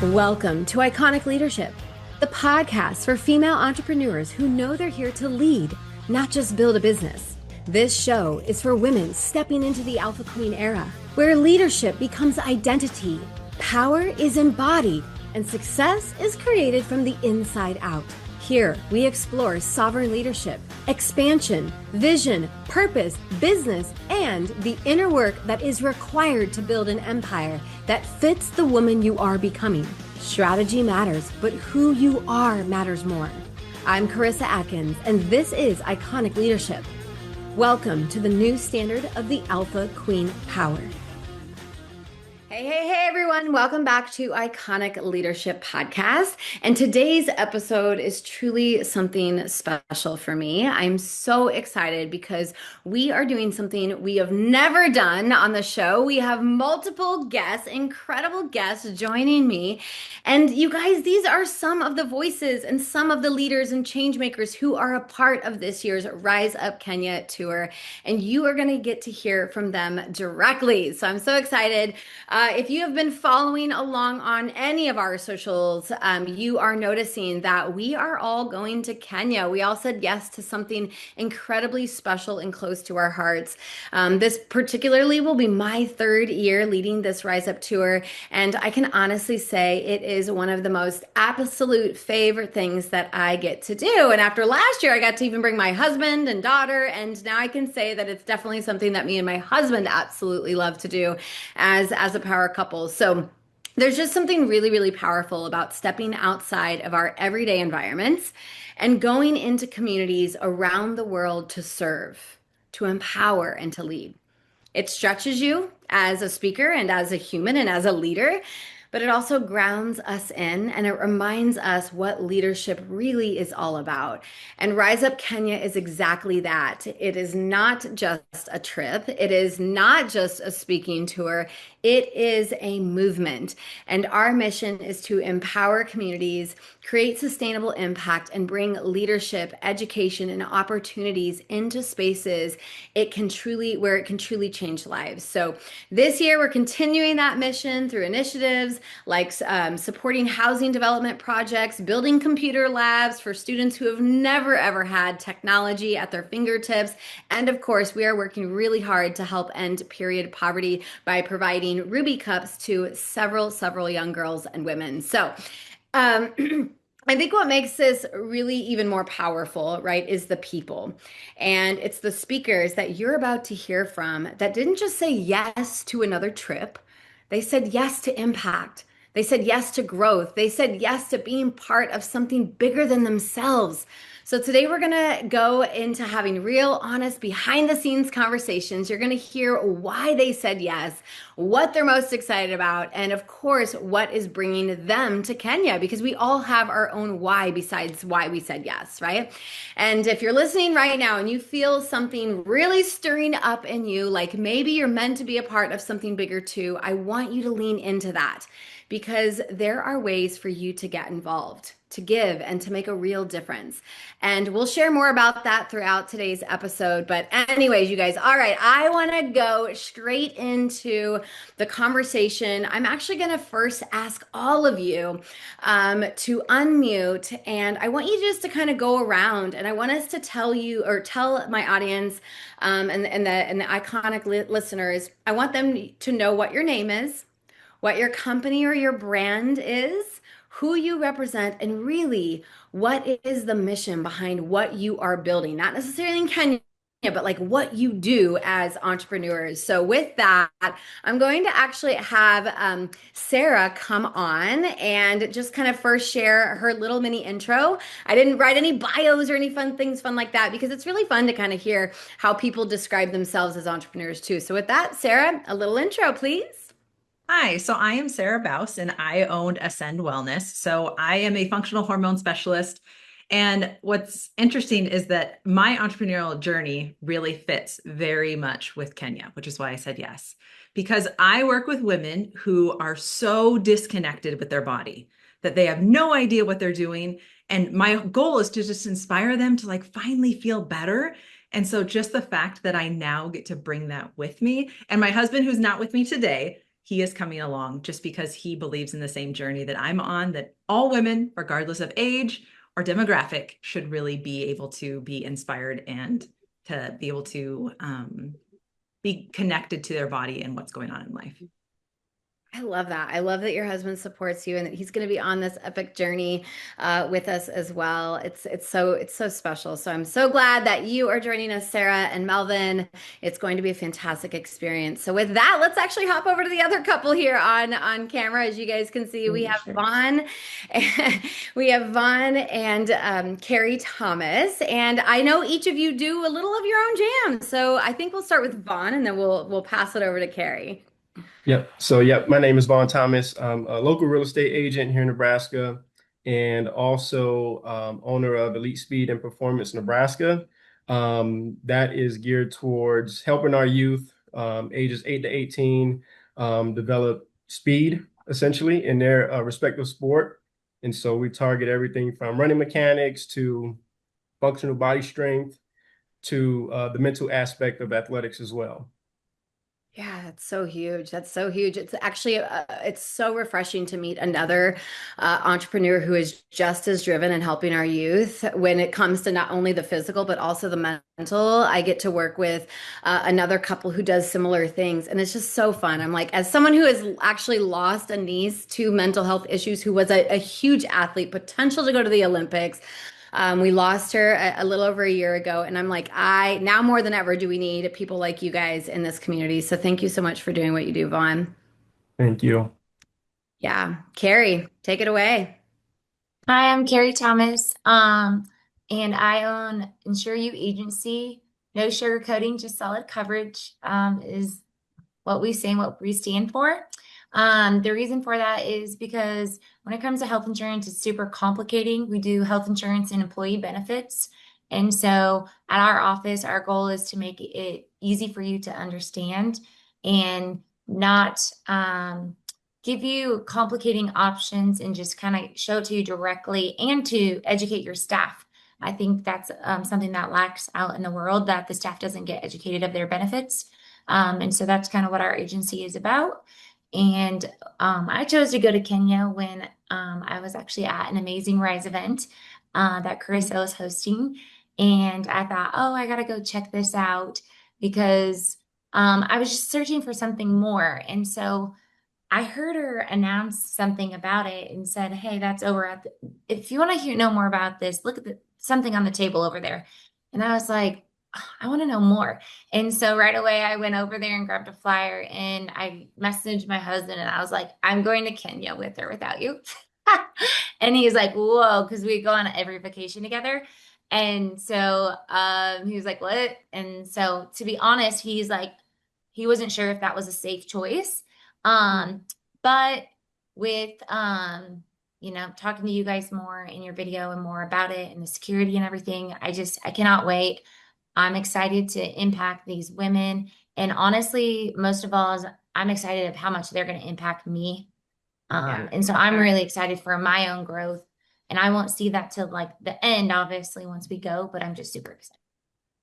Welcome to Iconic Leadership, the podcast for female entrepreneurs who know they're here to lead, not just build a business. This show is for women stepping into the Alpha Queen era, where leadership becomes identity, power is embodied, and success is created from the inside out. Here, we explore sovereign leadership, expansion, vision, purpose, business, and the inner work that is required to build an empire that fits the woman you are becoming. Strategy matters, but who you are matters more. I'm Carissa Atkins, and this is Iconic Leadership. Welcome to the new standard of the Alpha Queen power. Hey, everyone. Welcome back to Iconic Leadership Podcast. And today's episode is truly something special for me. I'm so excited because we are doing something we have never done on the show. We have multiple guests, incredible guests joining me. And you guys, these are some of the voices and some of the leaders and change makers who are a part of this year's Rise Up Kenya tour. And you are going to get to hear from them directly. So I'm so excited. If you have been following along on any of our socials, you are noticing that we are all going to Kenya. We all said yes to something incredibly special and close to our hearts. This particularly will be my third year leading this Rise Up tour, and I can honestly say it is one of the most absolute favorite things that I get to do. And after last year, I got to even bring my husband and daughter, and now I can say that it's definitely something that me and my husband absolutely love to do as a power couple. So there's just something really, really powerful about stepping outside of our everyday environments and going into communities around the world to serve, to empower, and to lead. It stretches you as a speaker and as a human and as a leader, but it also grounds us in and it reminds us what leadership really is all about. And Rise Up Kenya is exactly that. It is not just a trip. It is not just a speaking tour. It is a movement. And our mission is to empower communities, create sustainable impact, and bring leadership, education, and opportunities into spaces where it can truly change lives. So this year, we're continuing that mission through initiatives like supporting housing development projects, building computer labs for students who have never, ever had technology at their fingertips. And of course, we are working really hard to help end period poverty by providing Ruby Cups to several young girls and women. So, I think what makes this really even more powerful, right, is the people. And it's the speakers that you're about to hear from that didn't just say yes to another trip. They said yes to impact. They said yes to growth. They said yes to being part of something bigger than themselves. So today we're going to go into having real, honest, behind the scenes conversations. You're going to hear why they said yes, what they're most excited about, and of course, what is bringing them to Kenya, because we all have our own why besides why we said yes, right? And if you're listening right now and you feel something really stirring up in you, like maybe you're meant to be a part of something bigger too, I want you to lean into that, because there are ways for you to get involved, to give, and to make a real difference. And we'll share more about that throughout today's episode. But anyways, you guys, all right, I want to go straight into the conversation. I'm actually going to first ask all of you to unmute, and I want you just to kind of go around, and I want us to tell you, or tell my audience and the iconic listeners, I want them to know what your name is, what your company or your brand is, who you represent, and really what is the mission behind what you are building. Not necessarily in Kenya, but like what you do as entrepreneurs. So with that, I'm going to actually have Sarah come on and just kind of first share her little mini intro. I didn't write any bios or any fun like that, because it's really fun to kind of hear how people describe themselves as entrepreneurs too. So with that, Sarah, a little intro, please. Hi, so I am Sarah Baus and I own Ascend Wellness. So I am a functional hormone specialist. And what's interesting is that my entrepreneurial journey really fits very much with Kenya, which is why I said yes, because I work with women who are so disconnected with their body that they have no idea what they're doing. And my goal is to just inspire them to like finally feel better. And so just the fact that I now get to bring that with me, and my husband, who's not with me today, he is coming along just because he believes in the same journey that I'm on, that all women, regardless of age or demographic, should really be able to be inspired and to be able to be connected to their body and what's going on in life. I love that. I love that your husband supports you and that he's going to be on this epic journey with us as well. It's so special. So I'm so glad that you are joining us, Sarah and Melvin. It's going to be a fantastic experience. So with that, let's actually hop over to the other couple here on camera. As you guys can see, we Oh, have sure. Vaughn, and Carrie Thomas. And I know each of you do a little of your own jam. So I think we'll start with Vaughn, and then we'll pass it over to Carrie. Yep. My name is Vaughn Thomas. I'm a local real estate agent here in Nebraska and also owner of Elite Speed and Performance Nebraska. That is geared towards helping our youth, ages 8 to 18, develop speed essentially in their respective sport. And so we target everything from running mechanics to functional body strength to the mental aspect of athletics as well. Yeah, that's so huge. That's so huge. It's actually it's so refreshing to meet another entrepreneur who is just as driven in helping our youth when it comes to not only the physical but also the mental. I get to work with another couple who does similar things, and it's just so fun. I'm like, as someone who has actually lost a niece to mental health issues, who was a huge athlete, potential to go to the Olympics. We lost her a little over a year ago, and I'm like, I now more than ever do we need people like you guys in this community. So thank you so much for doing what you do, Vaughn. Thank you. Yeah, Carrie, take it away. Hi, I'm Carrie Thomas, and I own Insure You Agency. No sugarcoating, just solid coverage, is what we say and what we stand for. The reason for that is because when it comes to health insurance, it's super complicating. We do health insurance and employee benefits. And so at our office, our goal is to make it easy for you to understand and not give you complicating options and just kind of show it to you directly and to educate your staff. I think that's something that lacks out in the world, that the staff doesn't get educated of their benefits. And so that's kind of what our agency is about. And I chose to go to Kenya when I was actually at an Amazing Rise event that Carissa was hosting. And I thought, oh, I got to go check this out because I was just searching for something more. And so I heard her announce something about it and said, "Hey, that's over at the, if you want to know more about this, look at something on the table over there." And I was like, I want to know more. And so right away I went over there and grabbed a flyer and I messaged my husband and I was like, I'm going to Kenya with or without you. And he's like, whoa, because we go on every vacation together. And so he was like, what? And so to be honest, he's like, he wasn't sure if that was a safe choice. But with talking to you guys more in your video and more about it and the security and everything, I cannot wait. I'm excited to impact these women. And honestly, most of all, is I'm excited of how much they're going to impact me. Yeah. And so I'm really excited for my own growth. And I won't see that till like the end, obviously, once we go, but I'm just super excited.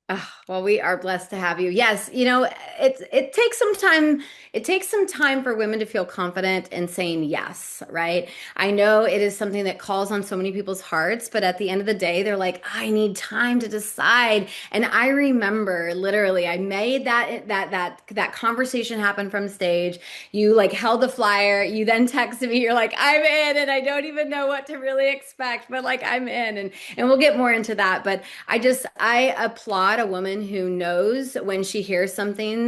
Oh, well, we are blessed to have you. Yes, it takes some time. It takes some time for women to feel confident in saying yes, right? I know it is something that calls on so many people's hearts, but at the end of the day, they're like, I need time to decide. And I remember literally, I made that conversation happen from stage. You like held the flyer, you then texted me, you're like, I'm in, and I don't even know what to really expect, but like I'm in, and we'll get more into that. But I applaud a woman who knows when she hears something,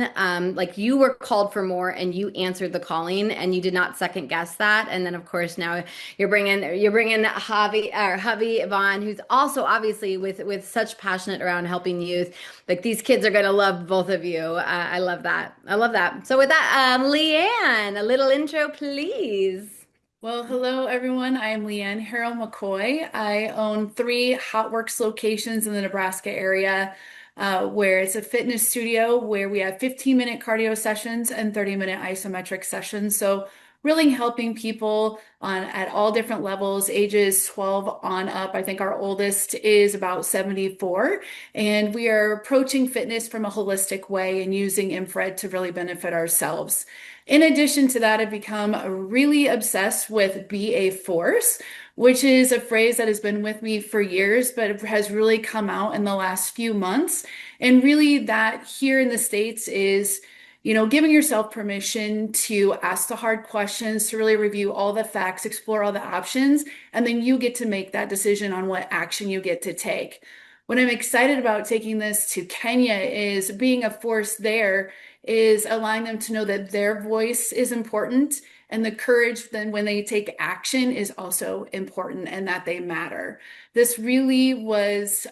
like you were called for more and you answered the calling and you did not second guess that. And then of course now you're bringing hubby Yvonne, who's also obviously with such passionate around helping youth. Like these kids are gonna love both of you. I love that. I love that. So with that, Leanne, a little intro, please. Well, hello everyone. I am Leanne Harrell McCoy. I own three Hotworks locations in the Nebraska area, where it's a fitness studio where we have 15-minute cardio sessions and 30-minute isometric sessions. So really helping people on at all different levels, ages 12 on up. I think our oldest is about 74, and we are approaching fitness from a holistic way and using infrared to really benefit ourselves. In addition to that, I've become really obsessed with be a force, which is a phrase that has been with me for years, but it has really come out in the last few months. And really, that here in the States is, giving yourself permission to ask the hard questions, to really review all the facts, explore all the options, and then you get to make that decision on what action you get to take. What I'm excited about taking this to Kenya is being a force there, is allowing them to know that their voice is important and the courage then when they take action is also important and that they matter. This really was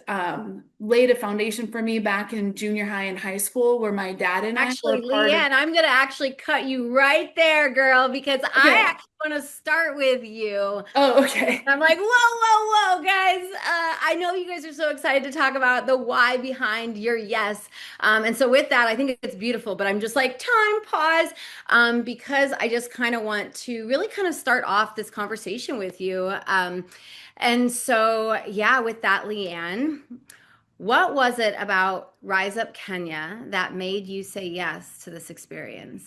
laid a foundation for me back in junior high and high school, where my dad and I were Actually, part of. Leanne, I'm going to actually cut you right there, girl, because I Okay. actually want to start with you. Oh, okay. I'm like, whoa, whoa, whoa, guys. I know you guys are so excited to talk about the why behind your yes. And so with that, I think it's beautiful, but I'm just like, time, pause, because I just kind of want to really kind of start off this conversation with you. And so, yeah, with that, Leanne, what was it about Rise Up Kenya that made you say yes to this experience?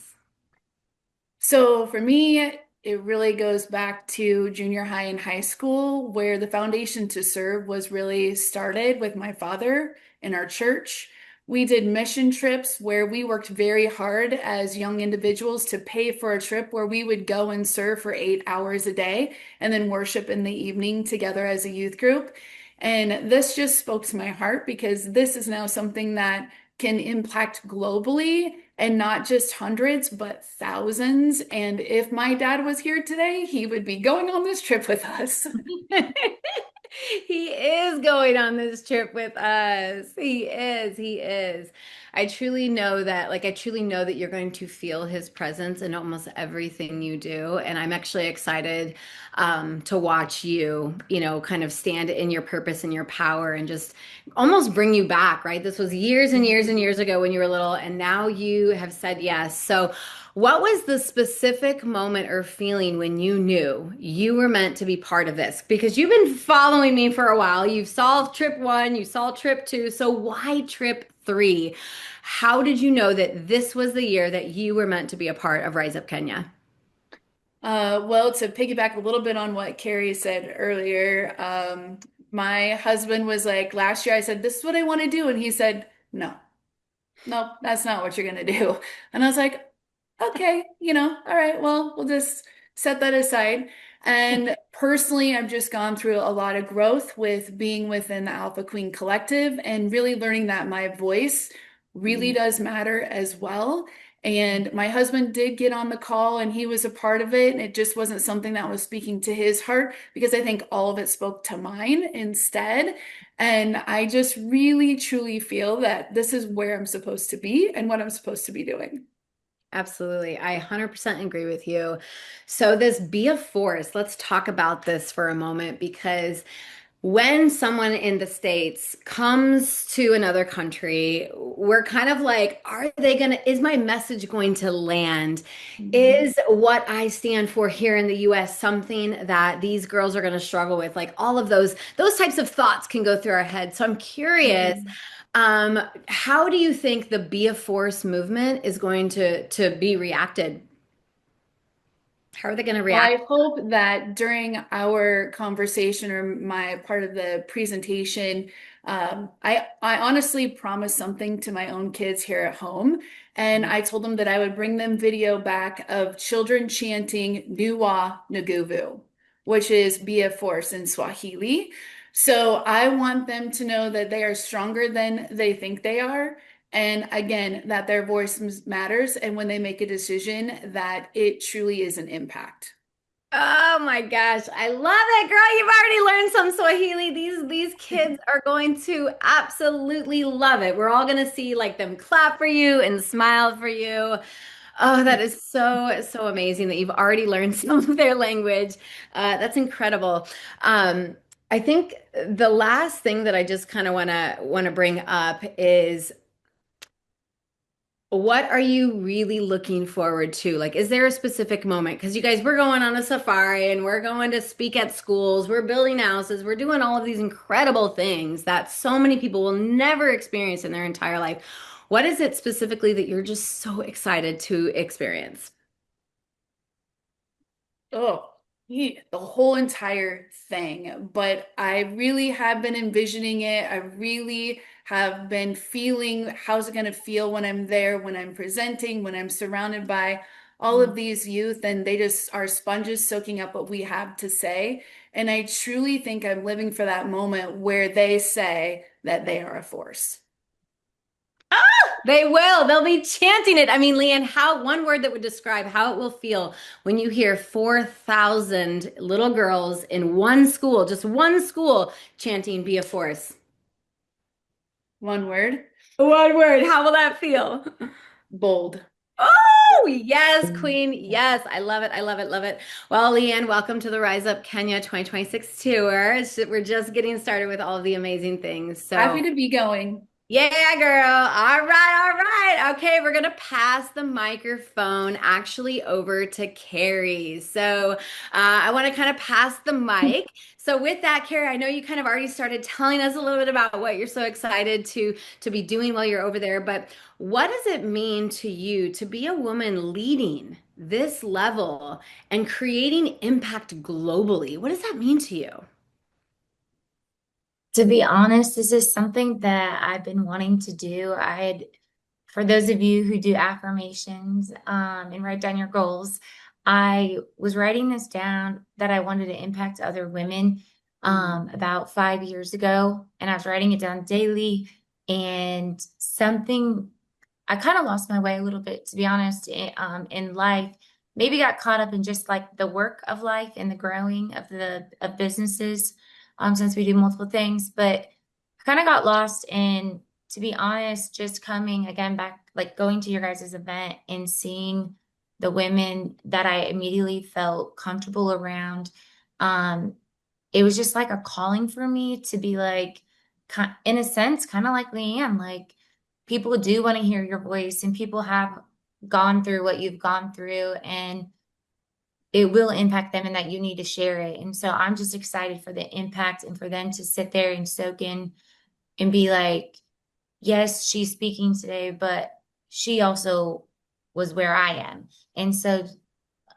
So for me, it really goes back to junior high and high school, where the foundation to serve was really started with my father in our church. We did mission trips where we worked very hard as young individuals to pay for a trip where we would go and serve for 8 hours a day and then worship in the evening together as a youth group. And this just spoke to my heart because this is now something that can impact globally and not just hundreds, but thousands. And if my dad was here today, he would be going on this trip with us. He is going on this trip with us. He is. He is. I truly know that, like, I truly know that you're going to feel his presence in almost everything you do. And I'm actually excited to watch you, kind of stand in your purpose and your power and just almost bring you back, right? This was years and years and years ago when you were little, and now you have said yes. So, what was the specific moment or feeling when you knew you were meant to be part of this? Because you've been following me for a while. You've solved trip one, you saw trip two. So why trip three? How did you know that this was the year that you were meant to be a part of Rise Up Kenya? Well, to piggyback a little bit on what Carrie said earlier, my husband was like, last year I said, this is what I want to do. And he said, no, no, that's not what you're going to do. And I was like, okay, all right, well, we'll just set that aside. And personally, I've just gone through a lot of growth with being within the Alpha Queen Collective and really learning that my voice really does matter as well. And my husband did get on the call and he was a part of it. And it just wasn't something that was speaking to his heart because I think all of it spoke to mine instead. And I just really, truly feel that this is where I'm supposed to be and what I'm supposed to be doing. Absolutely. I 100% agree with you. So, this be a force, let's talk about this for a moment because when someone in the States comes to another country, we're kind of like, is my message going to land? Mhm. Is what I stand for here in the US something that these girls are going to struggle with? Like all of those types of thoughts can go through our head. So I'm curious, Mhm. how do you think the Be a Force movement is going to be reacted? How are they going to Well, react? I hope that during our conversation or my part of the presentation, I honestly promised something to my own kids here at home, and I told them that I would bring them video back of children chanting Nuwa Nguvu, which is be a force in Swahili. So I want them to know that they are stronger than they think they are. And again, that their voice matters. And when they make a decision, that it truly is an impact. Oh my gosh, I love it, girl. You've already learned some Swahili. These kids are going to absolutely love it. We're all going to see like them clap for you and smile for you. Oh, that is so amazing that you've already learned some of their language. That's incredible. I think the last thing that I just kind of want to bring up is What are you really looking forward to? Like, is there a specific moment? Because you guys, we're going on a safari and we're going to speak at schools, we're building houses, we're doing all of these incredible things that so many people will never experience in their entire life. What is it specifically that you're just so excited to experience? Oh, the whole entire thing. But I really have been envisioning it. I really have been feeling how's it going to feel when I'm there, when I'm presenting, when I'm surrounded by all of these youth, and they just are sponges soaking up what we have to say. And I truly think I'm living for that moment where they say that they are a force. They will. They'll be chanting it. I mean, Leanne, how one word that would describe how it will feel when you hear 4,000 little girls in one school, just one school, chanting "Be a Force." One word, One word. How will that feel? bold. Oh, yes, Queen. Yes, I love it. I love it. Love it. Well, Leanne, welcome to the Rise Up Kenya 2026 tour. We're just getting started with all of the amazing things. Happy So, to be going. yeah, girl. All right, all right. Okay, we're gonna pass the microphone actually over to Carrie. So I want to kind of pass the mic. So with that, Carrie, I know you kind of already started telling us a little bit about what you're so excited to be doing while you're over there, but what does it mean to you to be a woman leading this level and creating impact globally? What does that mean to you? To be honest, this is something that I've been wanting to do. For those of you who do affirmations, and write down your goals, I was writing this down that I wanted to impact other women, about 5 years ago, and I was writing it down daily. And something I kind of lost my way a little bit, to be honest, in life. Maybe got caught up in just like the work of life and the growing of the of businesses, since we do multiple things. But I kind of got lost in, to be honest, just coming again back, like going to your guys' event and seeing the women that I immediately felt comfortable around. Um, it was just like a calling for me to be like, in a sense, kind of like Leanne, like people do want to hear your voice and people have gone through what you've gone through and it will impact them and that you need to share it. And so I'm just excited for the impact and for them to sit there and soak in and be like, yes, she's speaking today, but she also was where I am. And so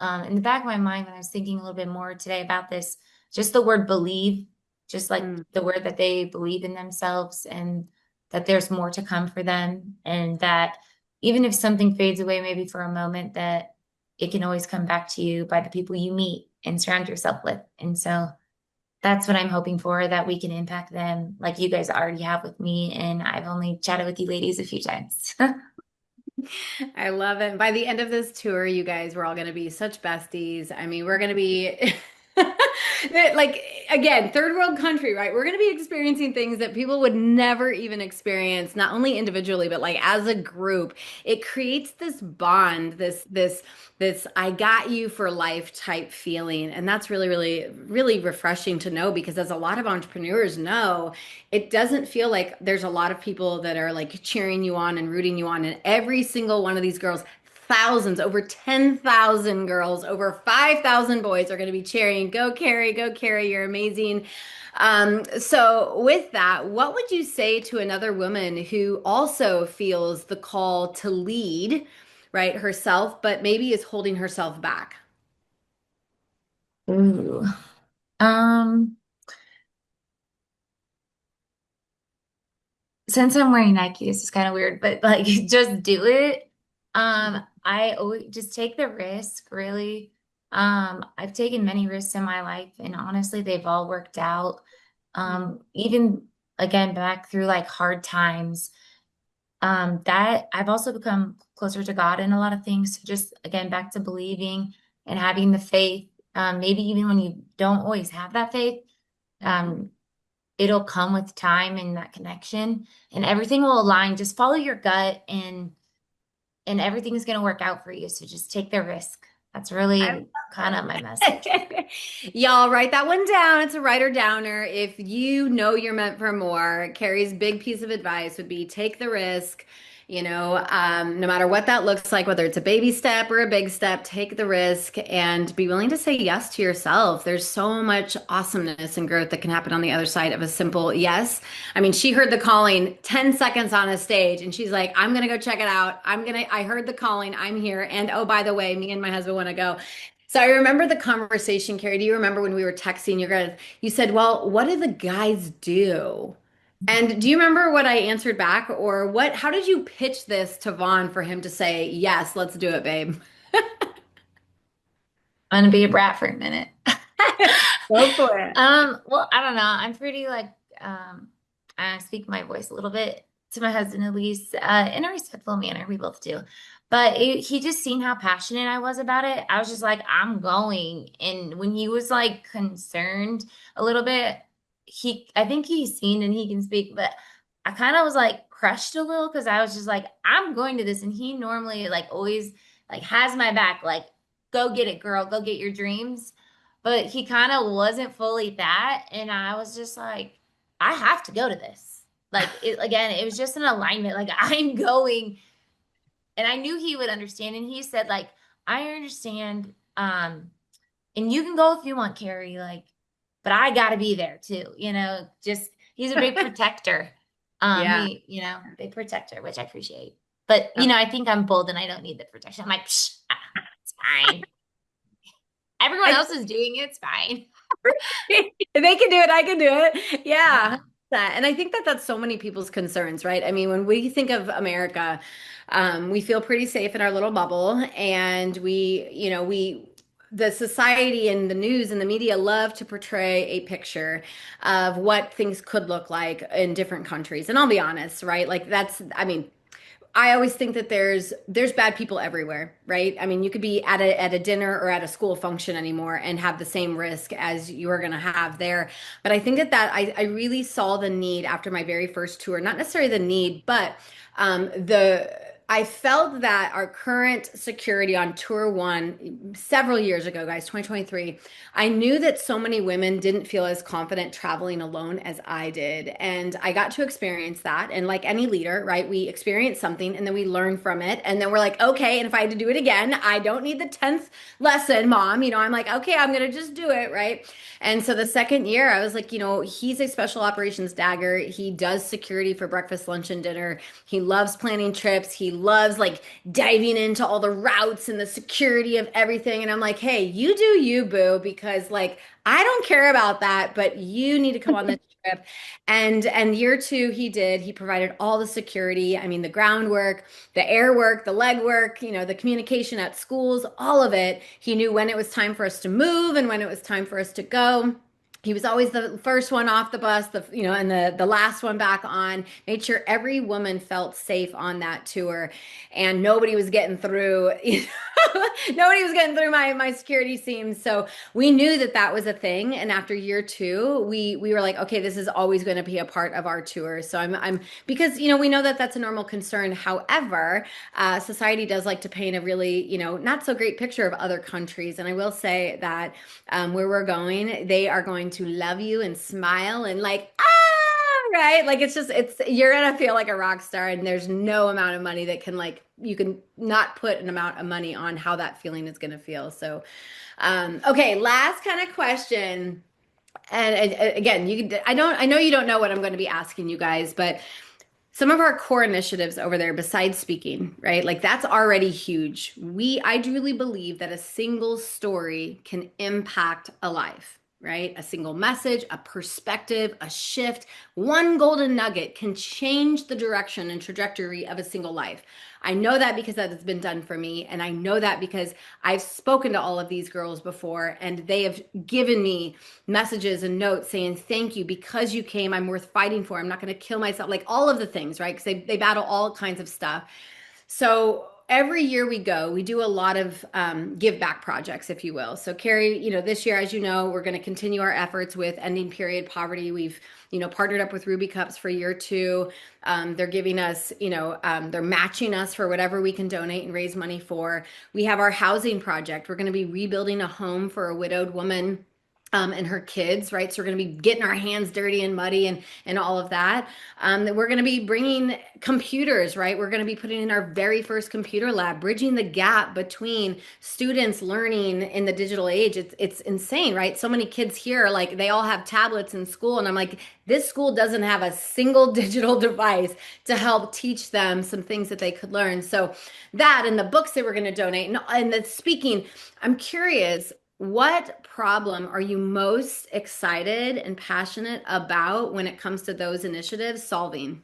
in the back of my mind, when I was thinking a little bit more today about this, just the word believe, just like Mm. the word that they believe in themselves and that there's more to come for them. And that even if something fades away, maybe for a moment, that it can always come back to you by the people you meet and surround yourself with. And so that's what I'm hoping for, that we can impact them like you guys already have with me. And I've only chatted with you ladies a few times. I love it. By the end of this tour, you guys, we're all going to be such besties. I mean, we're going to be like, again, third world country, right? We're going to be experiencing things that people would never even experience, not only individually, but like as a group. It creates this bond, this I got you for life type feeling. And that's really, really, really refreshing to know because as a lot of entrepreneurs know, it doesn't feel like there's a lot of people that are like cheering you on and rooting you on. And every single one of these girls, thousands, over 10,000 girls, over 5,000 boys are going to be cheering, go, Carrie, you're amazing. So with that, what would you say to another woman who also feels the call to lead, right, herself, but maybe is holding herself back? Ooh. Um, since I'm wearing Nike, this is kind of weird, but like just do it. I always just take the risk, really. I've taken many risks in my life, and honestly, they've all worked out. Even again, back through like hard times, that I've also become closer to God in a lot of things. So just again, back to believing and having the faith. Maybe even when you don't always have that faith, um, it'll come with time and that connection and everything will align. Just follow your gut and everything is going to work out for you. So just take the risk. That's I really kind of my message. Y'all write that one down. It's a writer downer. If you know you're meant for more, Carrie's big piece of advice would be take the risk. No matter what that looks like, whether it's a baby step or a big step, take the risk and be willing to say yes to yourself. There's so much awesomeness and growth that can happen on the other side of a simple yes. I mean, she heard the calling 10 seconds on a stage and she's like, I'm going to go check it out. I heard the calling. I'm here. And oh, by the way, me and my husband want to go. So I remember the conversation, Carrie. Do you remember when we were texting? You said, well, what do the guys do? And do you remember what I answered back or how did you pitch this to Vaughn for him to say, yes, let's do it, babe? I'm gonna be a brat for a minute. Go for it. Well, I don't know. I'm pretty like I speak my voice a little bit to my husband at least, in a respectful manner. We both do. But he just seen how passionate I was about it. I was just like, I'm going. And when he was like concerned a little bit, I think he's seen and he can speak, but I kind of was like crushed a little because I was just like, I'm going to this. And he normally like always like has my back, like, go get it, girl, go get your dreams. But he kind of wasn't fully that. And I was just like, I have to go to this. Like again, it was just an alignment. Like I'm going, and I knew he would understand. And he said, like, I understand. And you can go if you want, Carrie. Like, but I gotta be there too. Just he's a big protector. Yeah. Big protector, which I appreciate. But I think I'm bold and I don't need the protection. I'm like, psh, it's fine. Everyone else is doing it. It's fine. If they can do it, I can do it. Yeah. And I think that that's so many people's concerns, right? I mean, when we think of America, we feel pretty safe in our little bubble, and the society and the news and the media love to portray a picture of what things could look like in different countries. And I'll be honest, right? Like I mean, I always think that there's bad people everywhere, right? I mean, you could be at a dinner or at a school function anymore and have the same risk as you are going to have there. But I think that I really saw the need after my very first tour, not necessarily the need, but the I felt that our current security on tour one several years ago, guys, 2023, I knew that so many women didn't feel as confident traveling alone as I did. And I got to experience that. And like any leader, right, we experience something and then we learn from it. And then we're like, okay, and if I had to do it again, I don't need the 10th lesson, mom. I'm like, okay, I'm going to just do it, right? And so the second year, I was like, he's a special operations dagger. He does security for breakfast, lunch, and dinner. He loves planning trips. He loves like diving into all the routes and the security of everything. And I'm like, hey, you do you, boo, because like I don't care about that, but you need to come on this trip. And year two, he did. He provided all the security. I mean, the groundwork, the air work, the leg work, the communication at schools, all of it. He knew when it was time for us to move and when it was time for us to go. He was always the first one off the bus, and the last one back on. Made sure every woman felt safe on that tour, and nobody was getting through. Nobody was getting through my security seams. So we knew that that was a thing. And after year two, we were like, okay, this is always going to be a part of our tour. So I'm because we know that that's a normal concern. However, society does like to paint a really not so great picture of other countries. And I will say that where we're going, they are going to love you and smile and like, right? Like you're gonna feel like a rock star, and there's no amount of money that can you can not put an amount of money on how that feeling is gonna feel. So, okay, last kind of question. And again, I know you don't know what I'm going to be asking you guys, but some of our core initiatives over there besides speaking, right? Like that's already huge. I truly believe that a single story can impact a life, right? A single message, a perspective, a shift, one golden nugget can change the direction and trajectory of a single life. I know that because that has been done for me. And I know that because I've spoken to all of these girls before and they have given me messages and notes saying, thank you, because you came, I'm worth fighting for. I'm not going to kill myself, like all of the things, right? Because they battle all kinds of stuff. So every year we go, we do a lot of give back projects, if you will. So Carrie, this year, as you know, we're going to continue our efforts with ending period poverty. We've, partnered up with Ruby Cups for year two. They're giving us, they're matching us for whatever we can donate and raise money for. We have our housing project. We're going to be rebuilding a home for a widowed woman and her kids, right? So we're going to be getting our hands dirty and muddy and all of that. That we're going to be bringing computers, right? We're going to be putting in our very first computer lab, bridging the gap between students learning in the digital age. It's insane, right? So many kids here, like they all have tablets in school, and I'm like, this school doesn't have a single digital device to help teach them some things that they could learn. So that and the books that we're going to donate, and the speaking, I'm curious. What problem are you most excited and passionate about when it comes to those initiatives solving?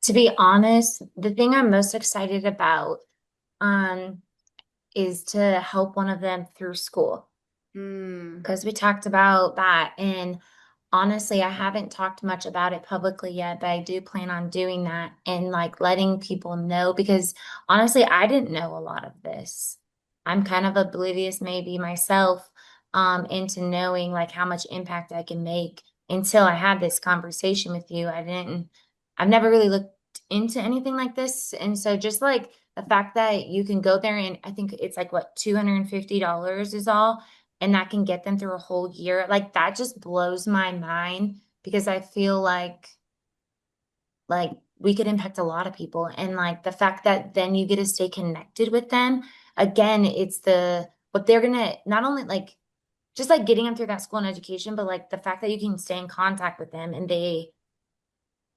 To be honest, the thing I'm most excited about um is to help one of them through school. Hmm. Because we talked about that. And honestly, I haven't talked much about it publicly yet, but I do plan on doing that and like letting people know because honestly, I didn't know a lot of this. I'm kind of oblivious maybe myself into knowing like how much impact I can make until I had this conversation with you. I've never really looked into anything like this. And so just like the fact that you can go there and I think it's like what, $250 is all and that can get them through a whole year. Like that just blows my mind because I feel like we could impact a lot of people. And like the fact that then you get to stay connected with them. Again, it's the what they're gonna not only like just like getting them through that school and education, but like the fact that you can stay in contact with them and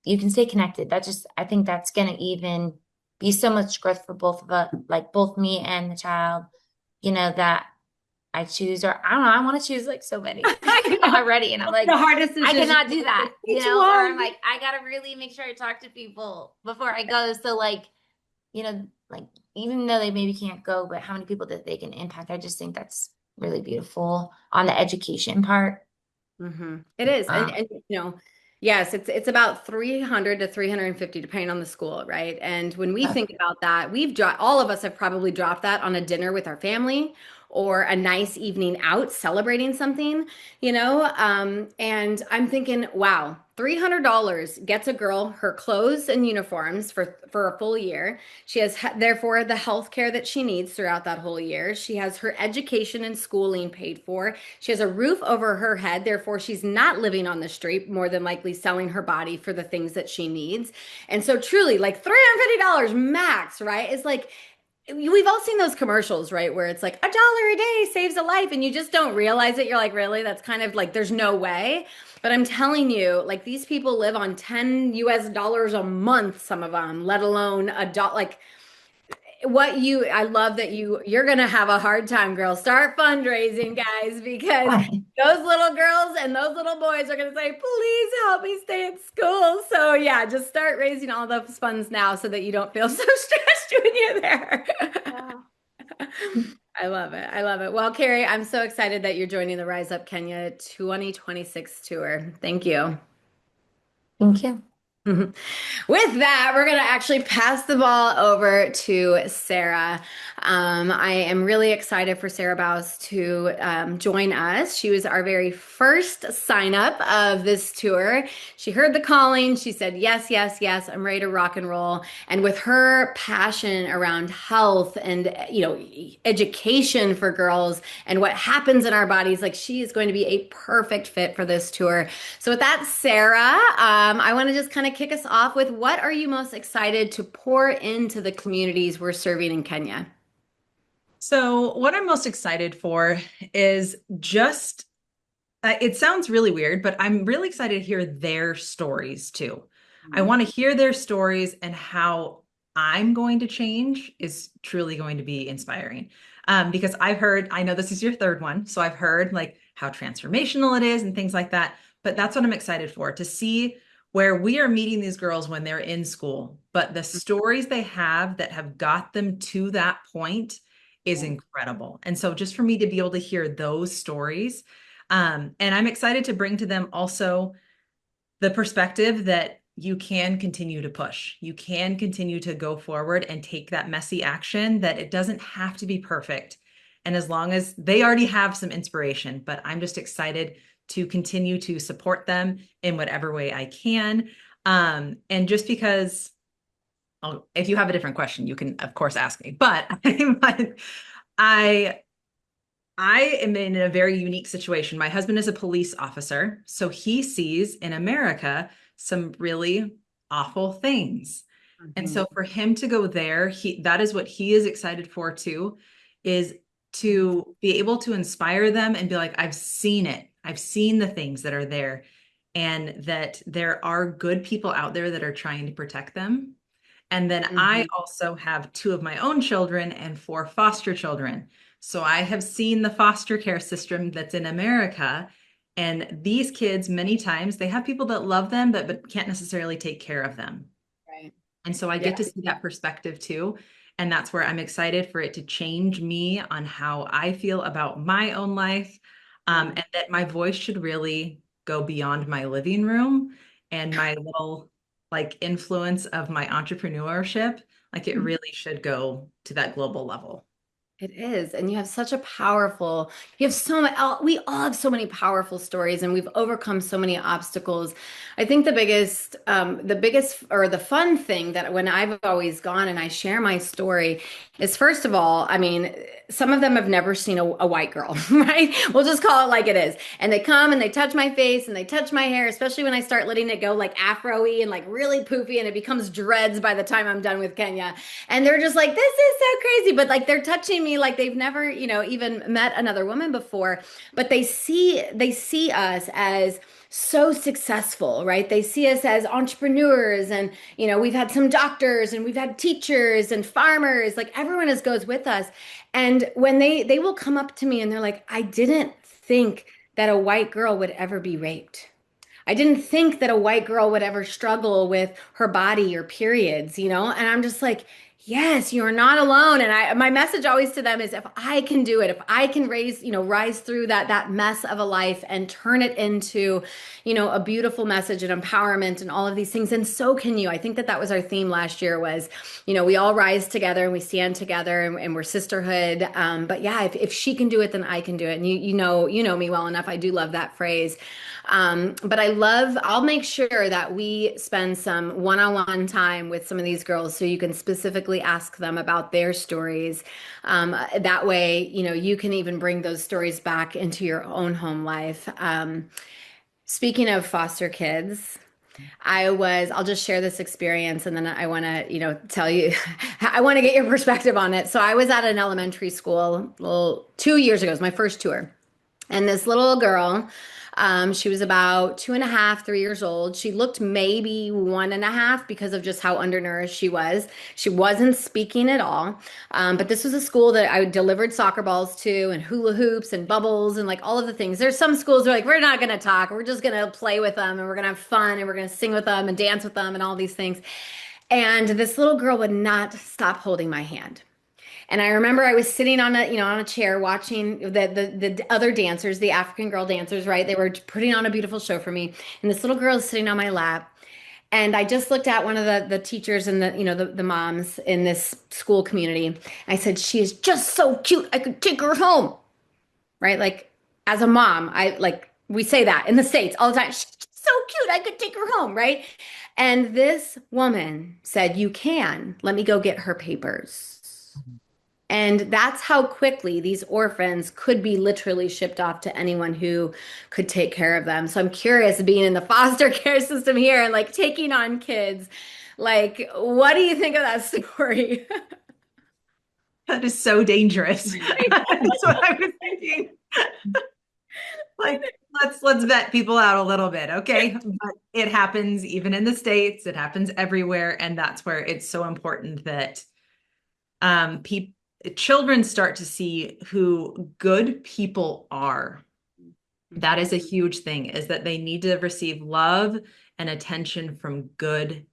you can stay connected. That just I think that's gonna even be so much growth for both of us, like both me and the child, that I choose, or I don't know, I want to choose like so many already. And I'm like, The hardest I decision. cannot do that, Each or one. I'm like, I gotta really make sure I talk to people before I go. So like, like even though they maybe can't go, but how many people that they can impact, I just think that's really beautiful on the education part. It is. And, Um, and yes, it's about 300 to 350 depending on the school, right? And when we think about that, we've dropped all of us have probably dropped that on a dinner with our family or a nice evening out celebrating something. And I'm thinking, wow, $300 gets a girl her clothes and uniforms for a full year. She has therefore the health care that she needs throughout that whole year. She has her education and schooling paid for. She has a roof over her head, therefore, she's not living on the street, more than likely selling her body for the things that she needs. And so, truly, like $350 max, right? Is like, we've all seen those commercials, right? Where it's like $1 a day saves a life, and you just don't realize it. You're like, really? That's kind of like, there's no way. But I'm telling you, like, these people live on 10 US dollars a month, some of them, let alone a dollar. Like, I love that you're gonna have a hard time, girl. Start fundraising, guys, because those little girls and those little boys are gonna say, please help me stay at school. So yeah, just start raising all those funds now so that you don't feel so stressed when you're there. I love it. I love it. Well, Carrie, I'm so excited that you're joining the Rise Up Kenya 2026 tour. Thank you. Thank you. With that, we're going to actually pass the ball over to Sarah. I am really excited for Sarah Baus to join us. She was our very first sign up of this tour. She heard the calling. She said, yes, yes, yes, I'm ready to rock and roll. And with her passion around health and, education for girls and what happens in our bodies, like she is going to be a perfect fit for this tour. So with that, Sarah, I want to just kind of kick us off with what are you most excited to pour into the communities we're serving in Kenya? So, what I'm most excited for is just, it sounds really weird, but I'm really excited to hear their stories too. I want to hear their stories and how I'm going to change is truly going to be inspiring. Because I know this is your third one, so I've heard like how transformational it is and things like that. But that's what I'm excited for, to see where we are meeting these girls when they're in school, but the stories they have that have got them to that point is incredible. And so just for me to be able to hear those stories, and I'm excited to bring to them also the perspective that you can continue to push. You can continue to go forward and take that messy action, that it doesn't have to be perfect. And as long as they already have some inspiration, but I'm just excited to continue to support them in whatever way I can. And just because, if you have a different question, you can, of course, ask me. But I I am in a very unique situation. My husband is a police officer, so he sees in America some really awful things. And Mhm. so for him to go there, that is what he is excited for too, is to be able to inspire them and be like, I've seen it. I've seen the things that are there, and that there are good people out there that are trying to protect them. And then I Mhm. also have two of my own children and four foster children. So I have seen the foster care system that's in America. And these kids, many times, they have people that love them, but can't necessarily take care of them. Right. And so I Yeah. get to see that perspective too. And that's where I'm excited for it to change me on how I feel about my own life. And that my voice should really go beyond my living room and my little like influence of my entrepreneurship. Like it really should go to that global level. It is. And you have such a powerful, you have so much, we all have so many powerful stories and we've overcome so many obstacles. I think the biggest or the fun thing that when I've always gone and I share my story is first of all, I mean, some of them have never seen a white girl, right? We'll just call it like it is. And they come and they touch my face and they touch my hair, especially when I start letting it go like afro-y and like really poofy and it becomes dreads by the time I'm done with Kenya. And they're just like, this is so crazy. But like they're touching me like they've never, even met another woman before. But they see us as so successful, right? They see us as entrepreneurs and we've had some doctors and we've had teachers and farmers, like everyone is goes with us. And when they will come up to me and they're like, I didn't think that a white girl would ever be raped. I didn't think that a white girl would ever struggle with her body or periods. And I'm just like, yes, you're not alone. And my message always to them is if I can do it, if I can rise through that mess of a life and turn it into a beautiful message and empowerment and all of these things, and so can you. I think that was our theme last year was we all rise together and we stand together and we're sisterhood. But yeah, if she can do it, then I can do it. And you know me well enough. I do love that phrase. But I'll make sure that we spend some one-on-one time with some of these girls so you can specifically ask them about their stories. That way, you can even bring those stories back into your own home life. Speaking of foster kids, I'll just share this experience and then I want to tell you, I want to get your perspective on it. So I was at an elementary school, well, 2 years ago, it was my first tour. And this little girl, she was about 2.5, 3 years old. She looked maybe 1.5 because of just how undernourished she was. She wasn't speaking at all. But this was a school that I delivered soccer balls to and hula hoops and bubbles and like all of the things. There's some schools where like, we're not going to talk. We're just going to play with them and we're going to have fun and we're going to sing with them and dance with them and all these things. And this little girl would not stop holding my hand. And I remember I was sitting on a chair watching the other dancers, the African girl dancers, right? They were putting on a beautiful show for me. And this little girl is sitting on my lap. And I just looked at one of the teachers and the moms in this school community. I said, she is just so cute. I could take her home. Right? Like as a mom, we say that in the States all the time. She's so cute. I could take her home, right? And this woman said, you can. Let me go get her papers. And that's how quickly these orphans could be literally shipped off to anyone who could take care of them. So I'm curious, being in the foster care system here and like taking on kids, like, what do you think of that story? That is so dangerous. I That's what I was thinking. Like, let's vet people out a little bit, okay? But it happens even in the States, it happens everywhere, and that's where it's so important that people children start to see who good people are. That is a huge thing, is that they need to receive love and attention from good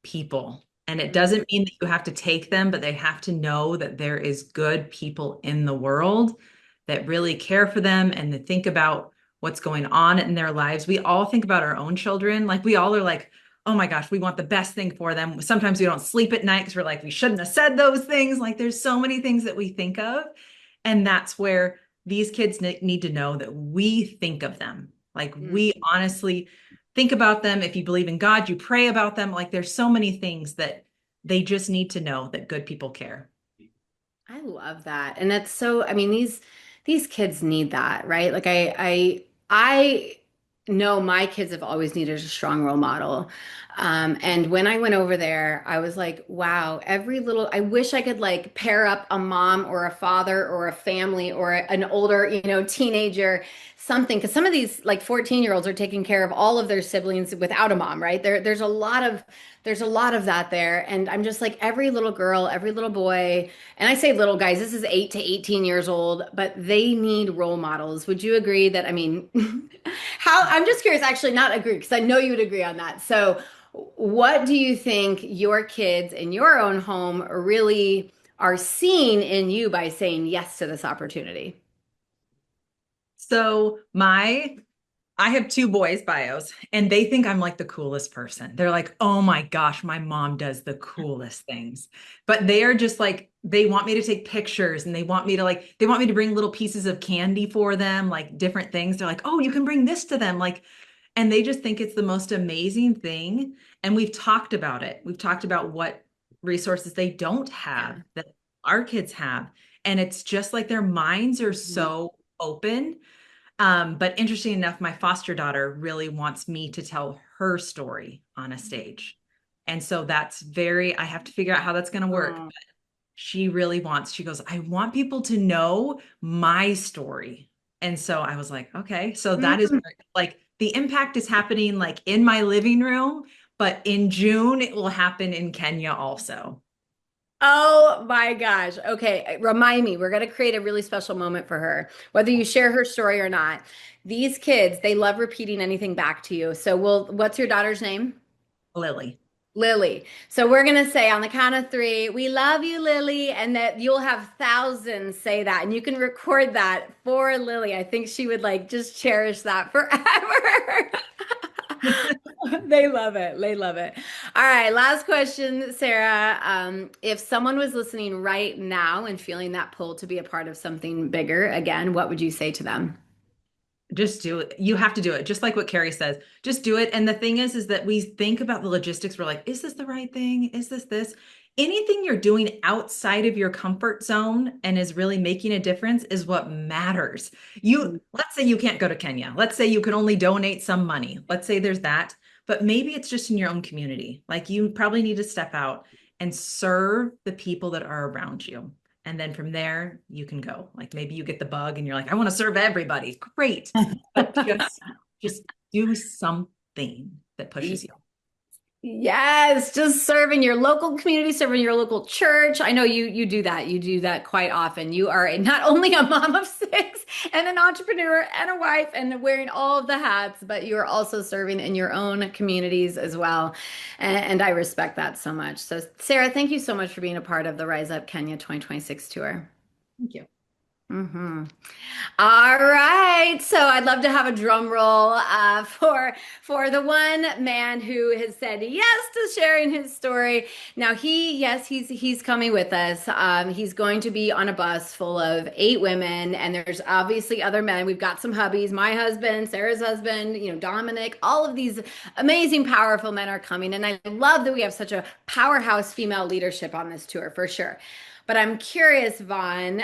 people. And it doesn't mean that you have to take them, but they have to know that there is good people in the world that really care for them and that think about what's going on in their lives. We all think about our own children. Like we all are like, oh my gosh, we want the best thing for them. Sometimes we don't sleep at night because we're like, we shouldn't have said those things. Like there's so many things that we think of. And that's where these kids need to know that we think of them. Like we honestly think about them. If you believe in God, you pray about them. Like there's so many things that they just need to know that good people care. love that. And that's so, I mean, these kids need that, right? Like I know my kids have always needed a strong role model. And when I went over there, I was like, wow, I wish I could like pair up a mom or a father or a family or an older, teenager, something. Because some of these like 14-year-olds are taking care of all of their siblings without a mom, right? There's a lot of that there. And I'm just like every little girl, every little boy, and I say little guys, this is 8 to 18 years old, but they need role models. Would you agree that, I mean, I'm just curious, actually, not agree, because I know you would agree on that. So, what do you think your kids in your own home really are seeing in you by saying yes to this opportunity? So I have two boys bios and they think I'm like the coolest person. They're like, "Oh my gosh, my mom does the coolest things." But they are just like they want me to take pictures and they want me to bring little pieces of candy for them, like different things. They're like, "Oh, you can bring this to them." Like and they just think it's the most amazing thing. And we've talked about it. We've talked about what resources they don't Yeah. have that our kids have. And it's just like their minds are Mhm. so open. But interesting enough, my foster daughter really wants me to tell her story on a stage. And so I have to figure out how that's going to work. Oh. She really she goes, I want people to know my story. And so I was like, okay, so that is Mm. like the impact is happening like in my living room, but in June it will happen in Kenya also. Oh my gosh. Okay. Remind me, we're going to create a really special moment for her, whether you share her story or not. These kids, they love repeating anything back to you. So, what's your daughter's name? Lily. Lily. So we're going to say on the count of three, we love you, Lily, and that you'll have thousands say that. And you can record that for Lily. I think she would like just cherish that forever. They love it. They love it. All right. Last question, Sarah. If someone was listening right now and feeling that pull to be a part of something bigger, again, what would you say to them? Just do it. You have to do it. Just like what Carrie says, just do it. And the thing is that we think about the logistics. We're like, is this the right thing? Is this? Anything you're doing outside of your comfort zone and is really making a difference is what matters. Let's say you can't go to Kenya. Let's say you can only donate some money. Let's say there's that, but maybe it's just in your own community. Like you probably need to step out and serve the people that are around you. And then from there, you can go. Like maybe you get the bug and you're like, I want to serve everybody. Great. But just do something that pushes you. Yes, just serving your local community, serving your local church. I know you do that. You do that quite often. You are not only a mom of six and an entrepreneur and a wife and wearing all of the hats, but you are also serving in your own communities as well. And I respect that so much. So, Sarah, thank you so much for being a part of the Rise Up Kenya 2026 tour. Thank you. hmm All right. So I'd love to have a drum roll for the one man who has said yes to sharing his story. Now he's coming with us. He's going to be on a bus full of 8 women, and there's obviously other men. We've got some hubbies, my husband, Sarah's husband, Dominic. All of these amazing, powerful men are coming, and I love that we have such a powerhouse female leadership on this tour for sure. But I'm curious, Vaughn,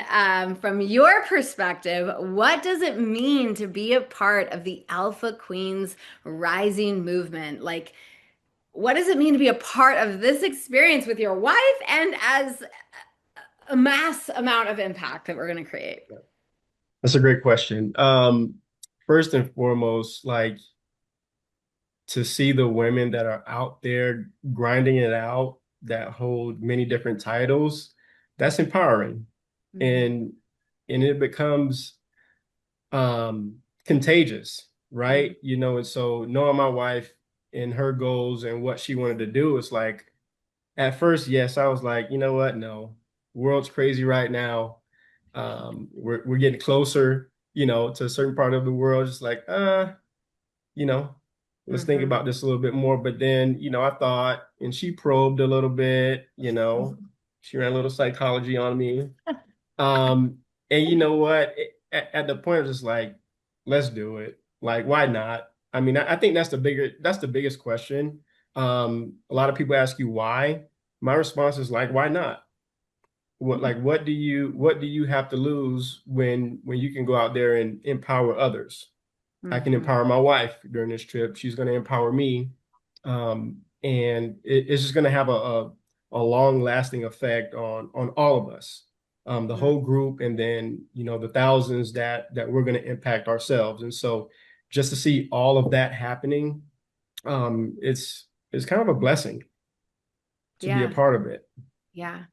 from your perspective, what does it mean to be a part of the Alpha Queens Rising movement? Like, what does it mean to be a part of this experience with your wife and as a mass amount of impact that we're going to create? That's a great question. First and foremost, like to see the women that are out there grinding it out that hold many different titles, that's empowering. Mhm. And it becomes contagious, right? And so knowing my wife and her goals and what she wanted to do, it's like at first, yes, I was like, you know what? No, world's crazy right now. We're getting closer, to a certain part of the world. Just like, you know, let's think Mhm. about this a little bit more. But then, I thought, and she probed a little bit, she ran a little psychology on me. Um, and you know what? At the point, of just like, let's do it. Like, why not? I mean, I think that's the biggest question. A lot of people ask you why. My response is like, why not? what do you have to lose when you can go out there and empower others? I can Hmm. empower my wife during this trip. She's going to empower me. And it's just going to have a long lasting effect on all of us, the whole group, and then, the thousands that we're going to impact ourselves. And so just to see all of that happening, it's kind of a blessing to be a Yeah. part of it. Yeah.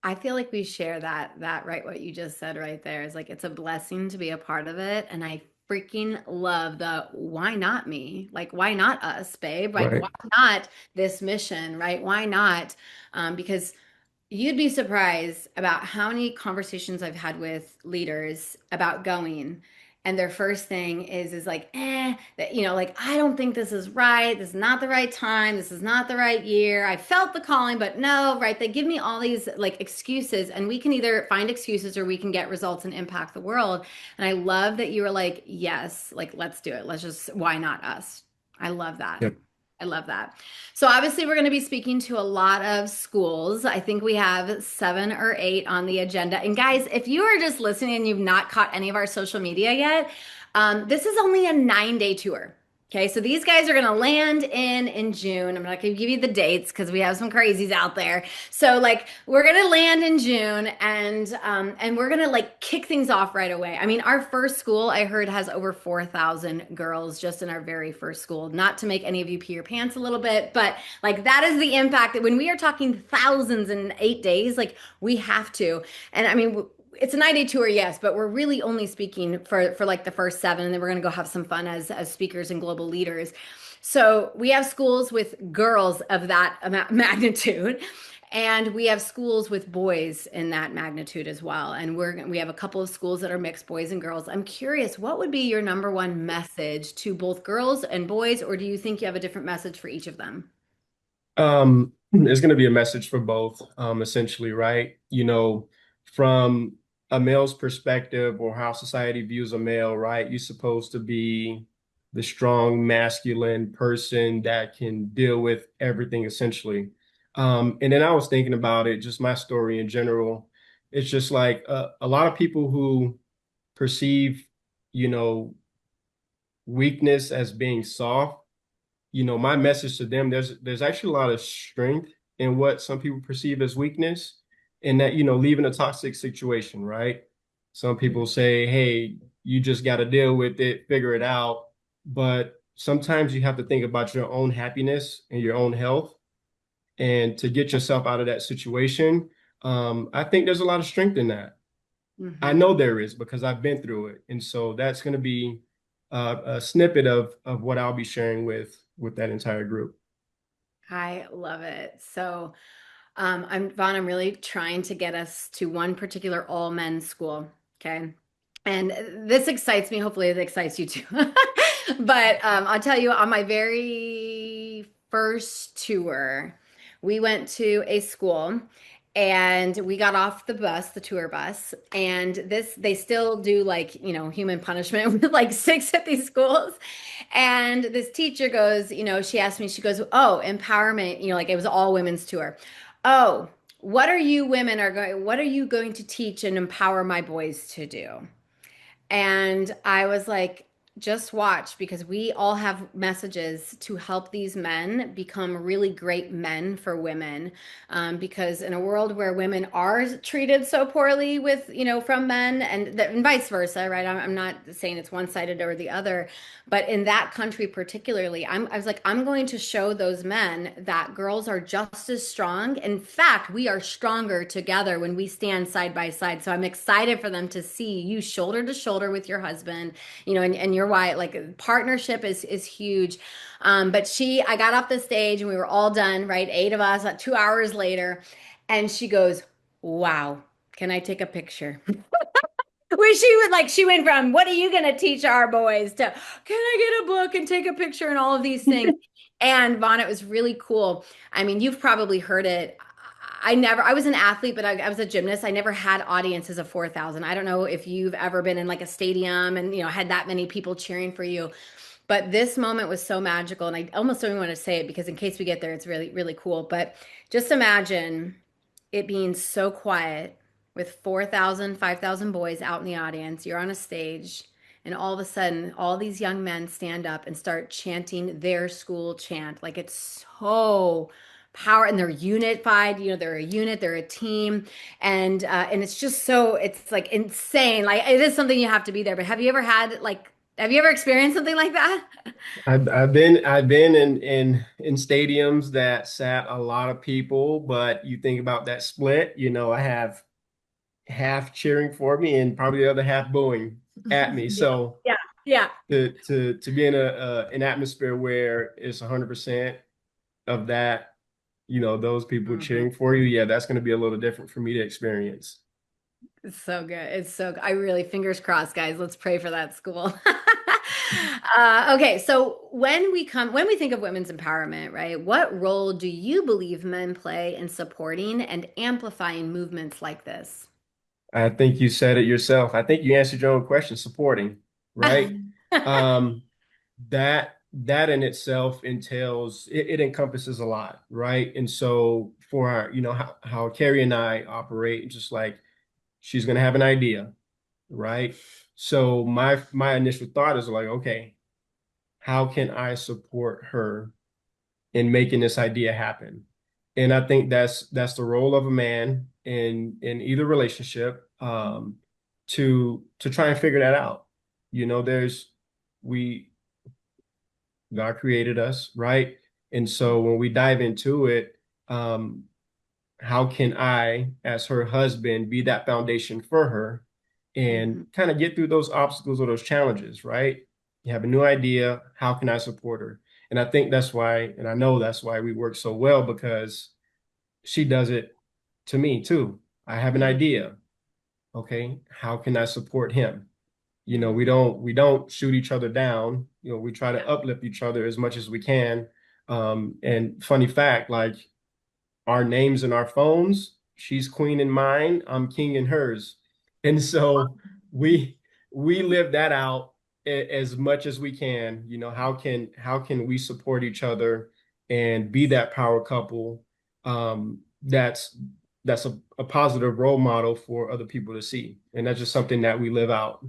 I feel like we share that right what you just said right there is like it's a blessing to be a part of it, and I freaking love the why not me? Like why not us, babe? Like why Right. not this mission, right? Why not? Because you'd be surprised about how many conversations I've had with leaders about going. And their first thing is like, that, like, I don't think this is right. This is not the right time. This is not the right year. I felt the calling, but no, right? They give me all these like excuses, and we can either find excuses or we can get results and impact the world. And I love that you were like, yes, like, let's do it. Let's just, why not us? I love that. Yep. I love that. So obviously we're going to be speaking to a lot of schools. I think we have 7 or 8 on the agenda. And guys, if you are just listening and you've not caught any of our social media yet, this is only a 9-day tour. Okay, so these guys are going to land in June. I'm not going to give you the dates because we have some crazies out there. So like we're going to land in June, and we're going to like kick things off right away. I mean, our first school I heard has over 4,000 girls just in our very first school. Not to make any of you pee your pants a little bit, but like that is the impact that when we are talking thousands in 8 days, like we have to. And I mean, it's a 9-day tour, yes, but we're really only speaking for like the first 7, and then we're going to go have some fun as speakers and global leaders. So we have schools with girls of that magnitude, and we have schools with boys in that magnitude as well. And we have a couple of schools that are mixed boys and girls. I'm curious, what would be your number one message to both girls and boys, or do you think you have a different message for each of them? There's going to be a message for both, essentially, right? From a male's perspective or how society views a male, right? You're supposed to be the strong, masculine person that can deal with everything, essentially. And then I was thinking about it, just my story in general. It's just like a lot of people who perceive, you know, weakness as being soft. My message to them, there's actually a lot of strength in what some people perceive as weakness, and that, leaving a toxic situation, right? Some people say, hey, you just got to deal with it, figure it out. But sometimes you have to think about your own happiness and your own health. And to get yourself out of that situation, I think there's a lot of strength in that. I Mhm. know there is because I've been through it. And so that's going to be a snippet of what I'll be sharing with that entire group. I love it. So, I'm Vaughn, I'm really trying to get us to one particular all men's school. Okay. And this excites me. Hopefully, it excites you too. But I'll tell you, on my very first tour, we went to a school and we got off the bus, the tour bus, and they still do like, human punishment with like 6 at these schools. And this teacher goes, she asked me, she goes, "Oh, empowerment, like it was all women's tour. Oh, what are you going to teach and empower my boys to do?" And I was like, just watch, because we all have messages to help these men become really great men for women. Because in a world where women are treated so poorly from men, and vice versa, right? I'm not saying it's one-sided or the other, but in that country particularly, I was like, I'm going to show those men that girls are just as strong. In fact, we are stronger together when we stand side by side. So I'm excited for them to see you shoulder to shoulder with your husband, and your wife. Like partnership is huge. But I got off the stage and we were all done, right? 8 of us, 2 hours later, and she goes, "Wow, can I take a picture?" Where she went from, "What are you going to teach our boys?" to, "Can I get a book and take a picture?" and all of these things. And Vaughn, it was really cool. I mean, you've probably heard it. I was an athlete, but I was a gymnast. I never had audiences of 4,000. I don't know if you've ever been in like a stadium and, had that many people cheering for you. But this moment was so magical. And I almost don't even want to say it because in case we get there, it's really, really cool. But just imagine it being so quiet with 4,000, 5,000 boys out in the audience. You're on a stage, and all of a sudden, all these young men stand up and start chanting their school chant. Like it's so power, and they're unified. You know, they're a unit, they're a team, and it's just so it's like insane. Like it is something you have to be there. But have you ever had like have you ever experienced something like that? I've been in stadiums that sat a lot of people, but you think about that split, I have half cheering for me and probably the other half booing at me. Yeah, So yeah, yeah. to be in an atmosphere where it's 100% of that, those people Mhm. cheering for you, yeah, that's going to be a little different for me to experience. It's so good. It's so good. I really, fingers crossed, guys. Let's pray for that school. Okay, so when we think of women's empowerment, right? What role do you believe men play in supporting and amplifying movements like this? I think you said it yourself. I think you answered your own question, supporting, right? Um, that in itself entails it encompasses a lot, right? And so for our, how Carrie and I operate, just like she's gonna have an idea, right? So my initial thought is like, okay, how can I support her in making this idea happen? And I think that's the role of a man in either relationship, to try and figure that out. There's we God created us, right? And so when we dive into it, um, how can I, as her husband, be that foundation for her and Mhm. kind of get through those obstacles or those challenges, right? You have a new idea. How can I support her? And I think that's why, and I know that's why we work so well because she does it to me too. I have an Mhm. idea. Okay, how can I support him? We Mhm. don't shoot each other down. We try to Yeah. uplift each other as much as we can. And funny fact, like our names in our phones, she's queen in mine, I'm king in hers. And so we we live that out as much as we can. How can we support each other and be that power couple, that's a positive role model for other people to see. And that's just something that we live out.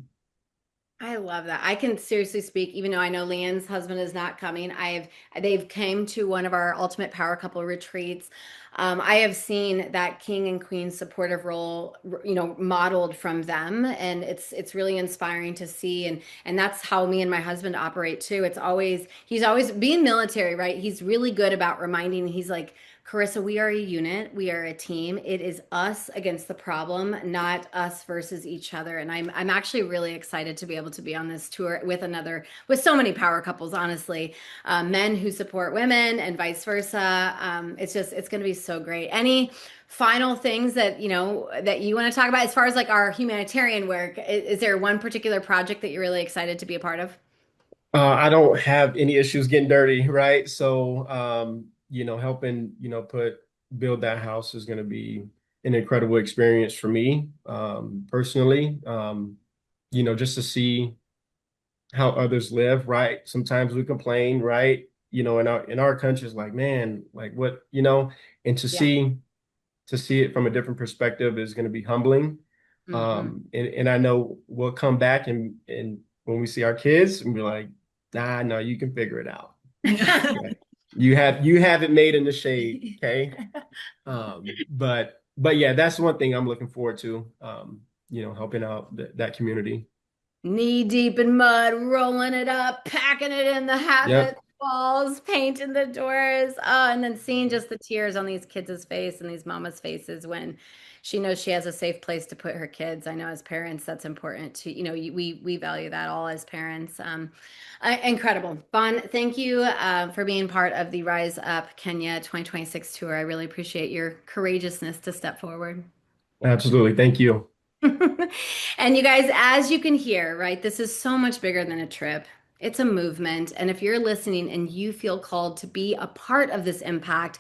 I love that. I can seriously speak, even though I know Leanne's husband is not coming. They've came to one of our ultimate power couple retreats. I have seen that king and queen supportive role, modeled from them, and it's really inspiring to see. And that's how me and my husband operate too. He's always being military, right? He's really good about reminding. He's like, Carissa, we are a unit. We are a team. It is us against the problem, not us versus each other. And I'm actually really excited to be able to be on this tour with so many power couples, honestly, men who support women and vice versa. It's going to be so great. Any final things that you want to talk about as far as like our humanitarian work? Is there one particular project that you're really excited to be a part of? I don't have any issues getting dirty, right? So, helping, build that house is going to be an incredible experience for me, personally. Just to see how others live, right? Sometimes we complain, right? In our country, it's like, man, like what, and Yeah. to see it from a different perspective is going to be humbling. Hmm. And I know we'll come back and when we see our kids and be like, no, you can figure it out. Okay. You have it made in the shade, okay? But yeah, that's one thing I'm looking forward to. Helping out that community. Knee deep in mud, rolling it up, packing it in the habit Yep. walls, painting the doors. Oh, and then seeing just the tears on these kids' face and these mamas' faces when she knows she has a safe place to put her kids. I know as parents, that's important to, we value that all as parents. Incredible. Bon, thank you for being part of the Rise Up Kenya 2026 tour. I really appreciate your courageousness to step forward. Absolutely. Thank you. And you guys, as you can hear, right, this is so much bigger than a trip. It's a movement. And if you're listening and you feel called to be a part of this impact,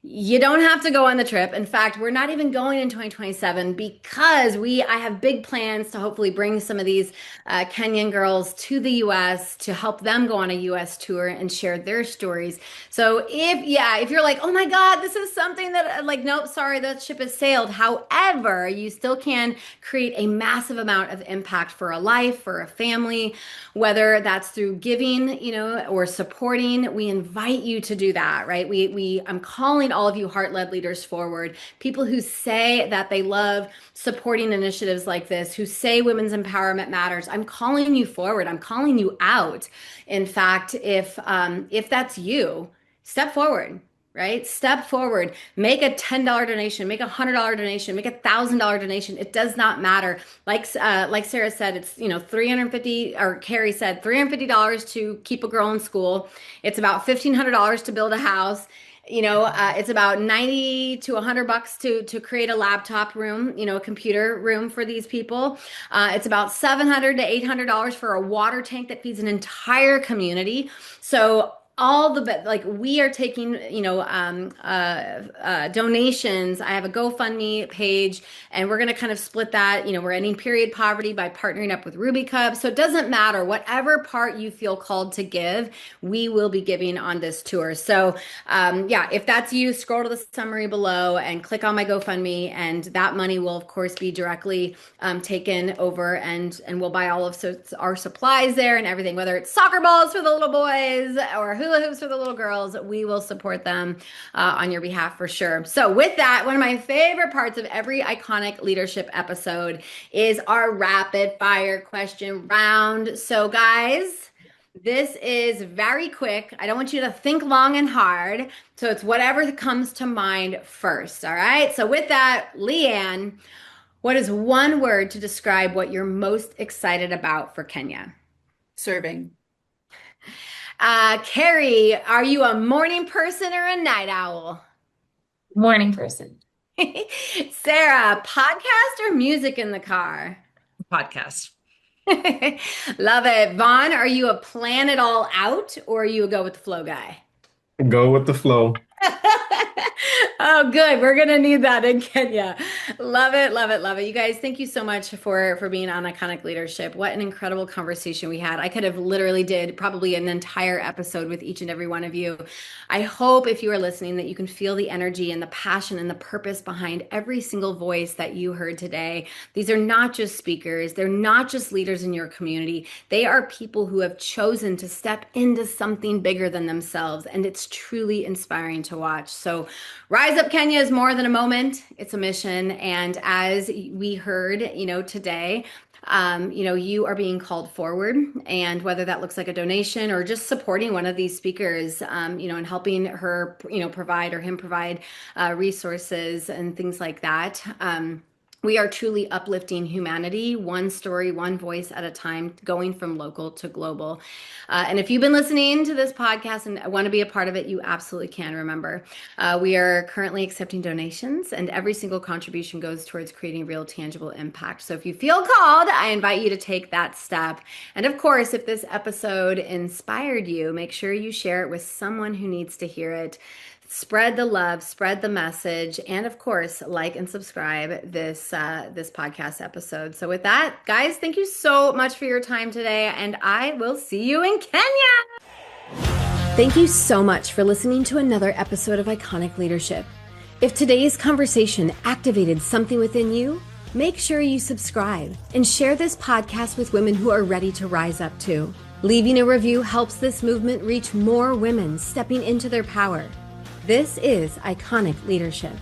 You don't have to go on the trip. In fact, we're not even going in 2027 because I have big plans to hopefully bring some of these Kenyan girls to the US to help them go on a US tour and share their stories. So if you're like, oh my God, this is something that like, nope, sorry, that ship has sailed. However, you still can create a massive amount of impact for a life, for a family, whether that's through giving, or supporting. We invite you to do that, right? I'm calling all of you heart-led leaders forward, people who say that they love supporting initiatives like this, who say women's empowerment matters. I'm calling you forward. I'm calling you out. In fact, if that's you, step forward. Right? Step forward, make a $10 donation, make a $100 donation, make a $1,000 donation. It does not matter. Like Sarah said, it's, 350, or Carrie said, $350 to keep a girl in school. It's about $1,500 to build a house. It's about 90 to $100 to create a laptop room, a computer room for these people. It's about $700 to $800 for a water tank that feeds an entire community. So we are taking, donations. I have a GoFundMe page, and we're going to kind of split that. We're ending period poverty by partnering up with Ruby Cup. So it doesn't matter, whatever part you feel called to give, we will be giving on this tour. So if that's you, scroll to the summary below and click on my GoFundMe, and that money will of course be directly taken over, and we'll buy all of our supplies there and everything, whether it's soccer balls for the little boys or hula hoops for the little girls. We will support them on your behalf for sure. So with that, one of my favorite parts of every iconic leadership episode is our rapid fire question round. So guys, this is very quick. I don't want you to think long and hard. So it's whatever comes to mind first. All right. So with that, Leanne, what is one word to describe what you're most excited about for Kenya? Serving. Carrie, are you a morning person or a night owl? Morning person. Sarah, podcast or music in the car? Podcast. Love it. Vaughn, are you a plan it all out or are you a go with the flow guy? Go with the flow. Oh, good. We're going to need that in Kenya. Love it. Love it. Love it. You guys, thank you so much for being on Iconic Leadership. What an incredible conversation we had. I could have literally did probably an entire episode with each and every one of you. I hope if you are listening that you can feel the energy and the passion and the purpose behind every single voice that you heard today. These are not just speakers. They're not just leaders in your community. They are people who have chosen to step into something bigger than themselves. And it's truly inspiring to watch. So Rise Up Kenya is more than a moment. It's a mission. And as we heard, today, you are being called forward, and whether that looks like a donation or just supporting one of these speakers, and helping her, provide or him provide resources and things like that. We are truly uplifting humanity, one story, one voice at a time, going from local to global. And if you've been listening to this podcast and want to be a part of it, you absolutely can. Remember, we are currently accepting donations, and every single contribution goes towards creating real, tangible impact. So if you feel called, I invite you to take that step. And of course, if this episode inspired you, make sure you share it with someone who needs to hear it. Spread the love, spread the message, and of course, like and subscribe this podcast episode. So with that, guys, thank you so much for your time today, and I will see you in Kenya. Thank you so much for listening to another episode of Iconic Leadership. If today's conversation activated something within you, make sure you subscribe and share this podcast with women who are ready to rise up too. Leaving a review helps this movement reach more women stepping into their power. This is Iconic Leadership.